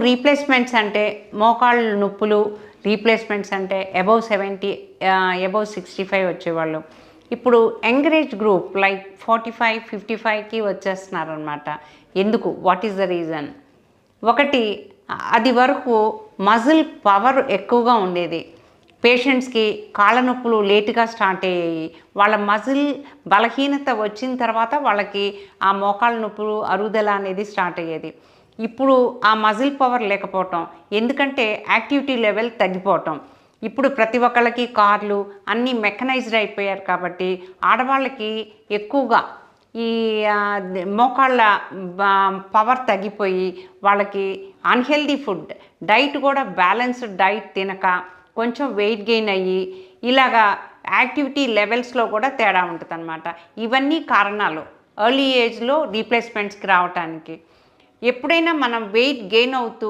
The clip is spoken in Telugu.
రీప్లేస్మెంట్స్ అంటే మోకాళ్ళ నొప్పులు, రీప్లేస్మెంట్స్ అంటే అబోవ్ 70, అబోవ్ 65 వచ్చేవాళ్ళు. ఇప్పుడు యంగ్ ఏజ్ గ్రూప్ లైక్ 45, 55కి వచ్చేస్తున్నారనమాట. ఎందుకు? What is the reason? ఒకటి, అది వరకు మజిల్ పవర్ ఎక్కువగా ఉండేది. పేషెంట్స్కి కాళ్ళ నొప్పులు లేటుగా స్టార్ట్ అయ్యాయి. వాళ్ళ మజిల్ బలహీనత వచ్చిన తర్వాత వాళ్ళకి ఆ మోకాళ్ళ నొప్పులు, అరుగుదల అనేది స్టార్ట్ అయ్యేది. ఇప్పుడు ఆ మజిల్ పవర్ లేకపోవటం, ఎందుకంటే యాక్టివిటీ లెవెల్ తగ్గిపోవటం. ఇప్పుడు ప్రతి ఒక్కళ్ళకి కార్లు అన్నీ మెకనైజ్డ్ అయిపోయారు కాబట్టి ఆడవాళ్ళకి ఎక్కువగా ఈ మోకాళ్ళ పవర్ తగ్గిపోయి వాళ్ళకి అన్హెల్దీ ఫుడ్, డైట్ కూడా బ్యాలెన్స్డ్ డైట్ తినక కొంచెం వెయిట్ గెయిన్ అయ్యి ఇలాగా యాక్టివిటీ లెవెల్స్లో కూడా తేడా ఉంటుందన్నమాట. ఇవన్నీ కారణాలు ఎర్లీ ఏజ్లో రీప్లేస్మెంట్స్కి రావటానికి. ఎప్పుడైనా మనం వెయిట్ గెయిన్ అవుతూ